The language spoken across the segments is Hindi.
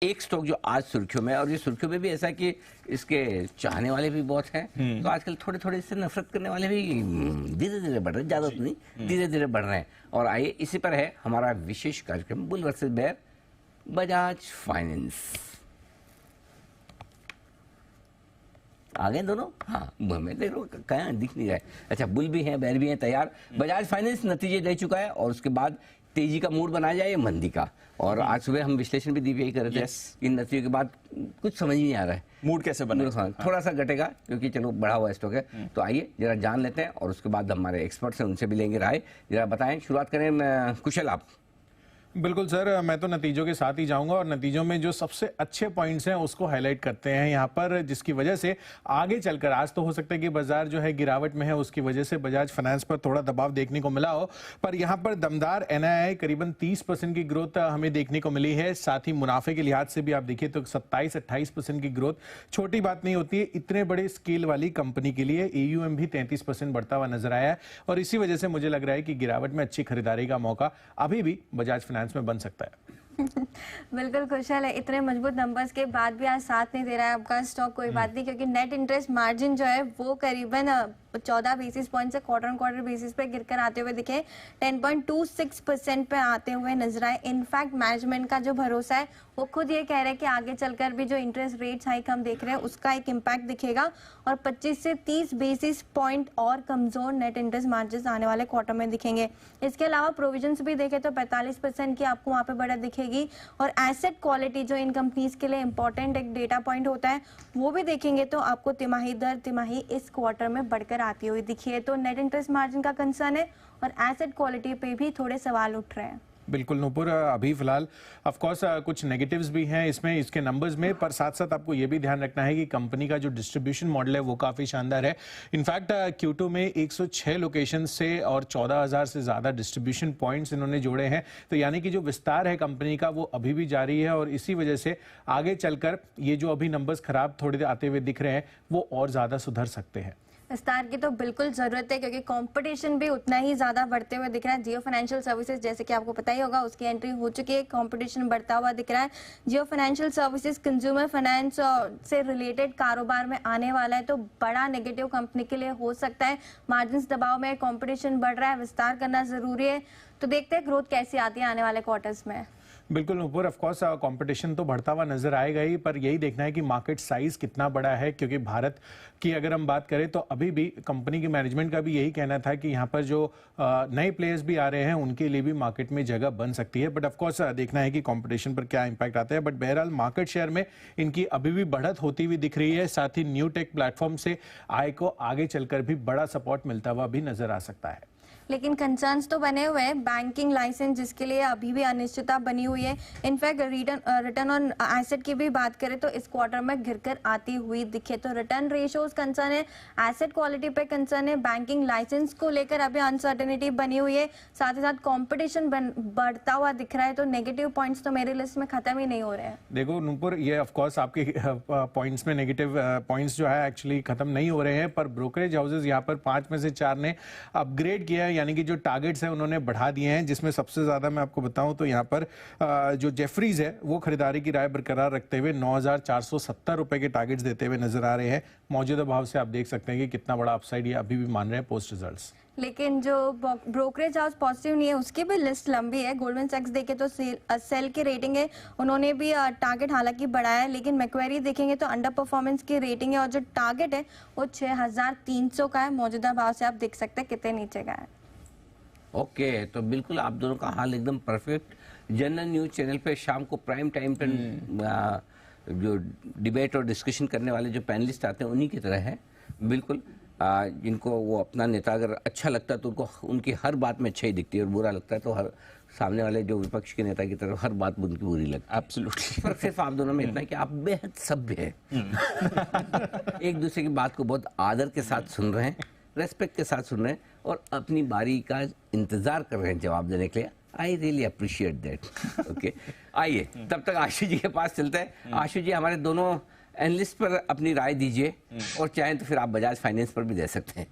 एक स्टॉक जो आज सुर्खियों में, और ये सुर्खियों में भी ऐसा कि इसके चाहने वाले भी बहुत हैं, तो आजकल थोड़े थोड़े इससे नफरत करने वाले भी धीरे धीरे बढ़ रहे हैं, ज्यादा तो नहीं, धीरे धीरे बढ़ रहे हैं। और आइए इसी पर है हमारा विशेष कार्यक्रम bull versus bear, Bajaj finance. आ गए दोनों? हाँ, मैं देख रहा हूँ कहाँ दिख नहीं रहा है। अच्छा, बुल भी हैं, बैर भी हैं तैयार। बजाज फाइनेंस नतीजे दे चुका है और उसके बाद तेजी का मूड बना जाए या मंदी का। और आज सुबह हम विश्लेषण भी यही कर रहे थे, इन नतीजों के बाद कुछ समझ ही नहीं आ रहा है मूड कैसे बने। थोड़ा सा घटेगा क्योंकि चलो बढ़ा हुआ स्टॉक है। तो आइए जरा जान लेते हैं और उसके बाद हमारे एक्सपर्ट्स हैं उनसे भी लेंगे राय। जरा बताएं, शुरुआत करें कुशल आप। बिल्कुल सर, मैं तो नतीजों के साथ ही जाऊंगा और नतीजों में जो सबसे अच्छे पॉइंट्स हैं उसको हाईलाइट करते हैं यहाँ पर, जिसकी वजह से आगे चलकर, आज तो हो सकता है कि बाजार जो है गिरावट में है, उसकी वजह से बजाज फाइनेंस पर थोड़ा दबाव देखने को मिला हो, पर यहाँ पर दमदार एनआईआई करीबन 30% की ग्रोथ हमें देखने को मिली है। साथ ही मुनाफे के लिहाज से भी आप देखिए तो 27-28% की ग्रोथ छोटी बात नहीं होती है इतने बड़े स्केल वाली कंपनी के लिए। AUM भी 33% बढ़ता हुआ नजर आया है और इसी वजह से मुझे लग रहा है कि गिरावट में अच्छी खरीदारी का मौका अभी भी बजाज फाइनेंस में बन सकता है। बिल्कुल कुशल है, इतने मजबूत नंबर्स के बाद भी आज साथ नहीं दे रहा है आपका स्टॉक, कोई बात नहीं, क्योंकि नेट इंटरेस्ट मार्जिन जो है वो करीबन 14 बेसिस पॉइंट से क्वार्टर ऑन क्वार्टर बेसिस पे गिरकर आते हुए दिखे, 10.26% पे आते हुए नजर आए। इनफैक्ट मैनेजमेंट का जो भरोसा है वो खुद ये कह रहे हैं कि आगे चलकर भी जो इंटरेस्ट रेट्स हाइक हम देख रहे हैं उसका एक इम्पैक्ट दिखेगा और 25 से 30 बेसिस पॉइंट और कमजोर नेट इंटरेस्ट मार्जिन आने वाले क्वार्टर में दिखेंगे। इसके अलावा प्रोविजंस भी देखें तो 45% की आपको वहाँ पे बढ़त दिखेगी और एसेट क्वालिटी जो इन कंपनीज के लिए इंपॉर्टेंट एक डेटा पॉइंट होता है वो भी देखेंगे तो आपको तिमाही दर तिमाही इस क्वार्टर में बढ़कर आती हुई दिखी है। तो नेट इंटरेस्ट मार्जिन का कंसर्न है और एसेट क्वालिटी पे भी थोड़े सवाल उठ रहे हैं। बिल्कुल नूपुर, अभी फिलहाल ऑफ कोर्स कुछ नेगेटिव्स भी हैं इसमें, इसके नंबर्स में, पर साथ साथ आपको ये भी ध्यान रखना है कि कंपनी का जो डिस्ट्रीब्यूशन मॉडल है वो काफ़ी शानदार है। इनफैक्ट Q2 में 106 लोकेशन से और 14,000 से ज़्यादा डिस्ट्रीब्यूशन पॉइंट्स इन्होंने जोड़े हैं। तो यानी कि जो विस्तार है कंपनी का वो अभी भी जारी है और इसी वजह से आगे चलकर ये जो अभी नंबर्स खराब थोड़े आते हुए दिख रहे हैं वो और ज़्यादा सुधर सकते हैं। विस्तार की तो बिल्कुल जरूरत है क्योंकि कंपटीशन भी उतना ही ज्यादा बढ़ते हुए दिख रहा है। जियो फाइनेंशियल सर्विसेज जैसे कि आपको पता ही होगा उसकी एंट्री हो चुकी है, कंपटीशन बढ़ता हुआ दिख रहा है। जियो फाइनेंशियल सर्विसेज कंज्यूमर फाइनेंस से रिलेटेड कारोबार में आने वाला है तो बड़ा नेगेटिव कंपनी के लिए हो सकता है। मार्जिन दबाव में, कंपटीशन बढ़ रहा है, विस्तार करना जरूरी है। तो देखते हैं ग्रोथ कैसी आती है आने वाले क्वार्टर्स में। बिल्कुल ऊपर, ऑफ कोर्स कंपटीशन तो बढ़ता हुआ नजर आएगा ही, पर यही देखना है कि मार्केट साइज कितना बड़ा है, क्योंकि भारत की अगर हम बात करें तो अभी भी कंपनी के मैनेजमेंट का भी यही कहना था कि यहाँ पर जो नए प्लेयर्स भी आ रहे हैं उनके लिए भी मार्केट में जगह बन सकती है। बट ऑफ कोर्स देखना है कि कंपटीशन पर क्या इंपैक्ट आता है। बट बहरहाल मार्केट शेयर में इनकी अभी भी बढ़त होती हुई दिख रही है। साथ ही न्यू टेक प्लेटफॉर्म से आय को आगे चलकर भी बड़ा सपोर्ट मिलता हुआ भी नजर आ सकता है। लेकिन कंसर्न्स तो बने हुए हैं। बैंकिंग लाइसेंस जिसके लिए अभी भी अनिश्चितता बनी हुई है। इनफैक्ट रिटर्न ऑन एसेट की भी बात करें तो इस क्वार्टर में गिरकर आती हुई दिखे। तो रिटर्न रेशियोज कंसर्न है, एसेट क्वालिटी पे कंसर्न है, बैंकिंग लाइसेंस को लेकर अभी अनसर्टेनिटी बनी हुई है, साथ ही साथ कॉम्पिटिशन बढ़ता हुआ दिख रहा है। तो नेगेटिव पॉइंट्स तो मेरी लिस्ट में खत्म ही नहीं हो रहे हैं। देखो नूपुर, ये ऑफकोर्स आपके पॉइंट्स में नेगेटिव पॉइंट्स जो है एक्चुअली खत्म नहीं हो रहे हैं, पर ब्रोकरेज हाउसेज यहाँ पर 5 में से 4 ने अपग्रेड किया है, यानी कि जो टारगेट्स हैं उन्होंने बढ़ा दिए हैं। जिसमें सबसे ज्यादा मैं आपको बताऊं तो यहाँ पर जो जेफरीज है वो खरीदारी की राय बरकरार रखते हुए 9,470 रुपए के टारगेट्स देते हुए नजर आ रहे हैं। मौजूदा भाव से आप देख सकते हैं कि कितना बड़ा अपसाइड ये अभी भी मान रहे हैं पोस्ट रिजल्ट्स। लेकिन जो ब्रोकरेज हाउस पॉजिटिव नहीं है उसकी भी लिस्ट लंबी है। गोल्डमैन सैक्स देखें तो सेल की रेटिंग है, उन्होंने भी टारगेट हालांकि बढ़ाया है, लेकिन मैक्वेरी देखेंगे तो अंडर परफॉर्मेंस की रेटिंग है और जो टारगेट है वो 6,300 का है। मौजूदा भाव से आप देख सकते हैं कितने नीचे का है। ओके, तो बिल्कुल आप दोनों का हाल एकदम परफेक्ट। जनरल न्यूज चैनल पे शाम को प्राइम टाइम पर जो डिबेट और डिस्कशन करने वाले जो पैनलिस्ट आते हैं उन्हीं की तरह है बिल्कुल। जिनको वो अपना नेता अगर अच्छा लगता है तो उनको उनकी हर बात में अच्छा ही दिखती है और बुरा लगता है तो हर सामने वाले जो विपक्ष के नेता की तरफ हर बात उनकी बुरी लगती है। एब्सोल्युटली। पर सिर्फ आप दोनों में इतना है कि आप बेहद सभ्य हैं। एक दूसरे की बात को बहुत आदर के साथ सुन रहे हैं, रेस्पेक्ट के साथ सुन रहे हैं और अपनी बारी का इंतजार कर रहे हैं जवाब देने के लिए। I really appreciate that. Okay, आइए तब तक आशु जी के पास चलते हैं। आशु जी, हमारे दोनों एनालिस्ट पर अपनी राय दीजिए और चाहें तो फिर आप बजाज फाइनेंस पर भी दे सकते हैं।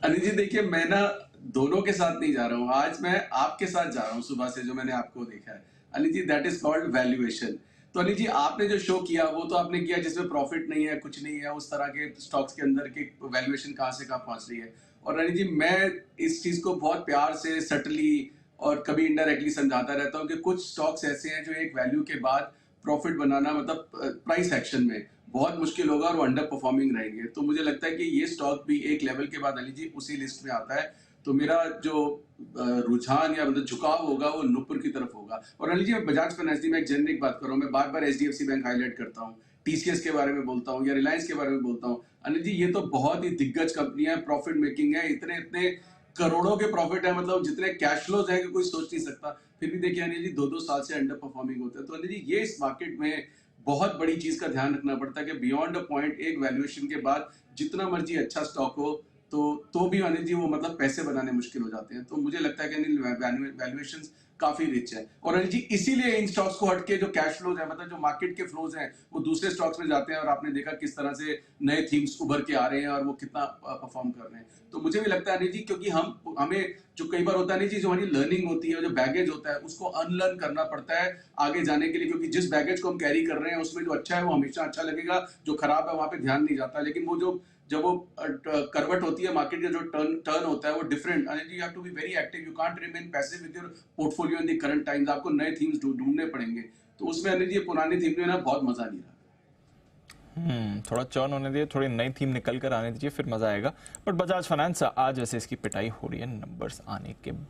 अनिल जी देखिए, मैं ना दोनों के साथ नहीं जा रहा हूँ, आज मैं आपके साथ जा रहा हूँ सुबह से, जो मैंने आपको देखा है Anil ji, that is called valuation. तो अनिल जी, आपने जो शो किया वो तो आपने किया जिसमें प्रॉफिट नहीं है, कुछ नहीं है, उस तरह के स्टॉक्स के अंदर की वैल्यूएशन कहाँ से कहाँ पहुंच रही है। और अनिल जी, मैं इस चीज को बहुत प्यार से, सटली और कभी इनडायरेक्टली समझाता रहता हूँ कि कुछ स्टॉक्स ऐसे हैं जो एक वैल्यू के बाद प्रॉफिट बनाना, मतलब प्राइस एक्शन में बहुत मुश्किल होगा और वो अंडर परफॉर्मिंग रहेंगे। तो मुझे लगता है कि ये स्टॉक भी एक लेवल के बाद अली जी उसी लिस्ट में आता है। तो मेरा जो रुझान या मतलब झुकाव होगा वो नुपुर की तरफ होगा। और अली जी, मैं बजाज फाइनेंस की मैं एक जेनरिक बात कर रहा हूँ, मैं बार बार एचडीएफसी बैंक हाईलाइट करता हूँ, टीसीएस के बारे में बोलता हूँ या रिलायंस के बारे में बोलता हूँ। अनिल जी, ये तो बहुत ही दिग्गज कंपनियां हैं, प्रॉफिट मेकिंग है, इतने इतने करोड़ों के प्रॉफिट है, मतलब जितने कैश फ्लोज है कि कोई सोच नहीं सकता। फिर भी देखिए अनिल जी, 2-2 साल से अंडर परफॉर्मिंग होते हैं। तो अनिल जी, ये इस मार्केट में बहुत बड़ी चीज का ध्यान रखना पड़ता है कि बियॉन्ड अ पॉइंट एक वैल्यूएशन के बाद जितना मर्जी अच्छा स्टॉक हो तो भी अनिल जी वो मतलब पैसे बनाने मुश्किल हो जाते हैं। तो मुझे लगता है कि अनिल वैल्यूएशंस काफी रिच है। और अनिल जी, इसीलिए इन स्टॉक्स को हटके जो कैश फ्लोज है, मतलब जो मार्केट के फ्लोज हैं, वो दूसरे स्टॉक्स में जाते हैं। और आपने देखा किस तरह से नए थीम्स उभर के आ रहे हैं और वो कितना परफॉर्म कर रहे हैं। तो मुझे भी लगता है अनिल जी, क्योंकि हमें जो कई बार होता है अनिल जी, जो हमारी लर्निंग होती है, जो बैगेज होता है, उसको अनलर्न करना पड़ता है आगे जाने के लिए। क्योंकि जिस बैगेज को हम कैरी कर रहे हैं उसमें जो अच्छा है वो हमेशा अच्छा लगेगा, जो खराब है वहां पे ध्यान नहीं जाता। लेकिन वो जो जब वो करवट होती है मार्केट का, जो टर्न होता है वो different. Anil ji, you have to be very active, you can't remain passive with your portfolio in the current times. आपको नए थीम्स ढूंढने पड़ेंगे। तो उसमें अनिल जी, पुरानी थीम में ना बहुत मजा नहीं रहा। थोड़ा चर्न होने दीजिए, थोड़ी नई थीम निकल कर आने दीजिए, फिर मजा आएगा। बट बजाज फाइनेंस आज वैसे इसकी पिटाई हो रही है नंबर्स आने के बाद।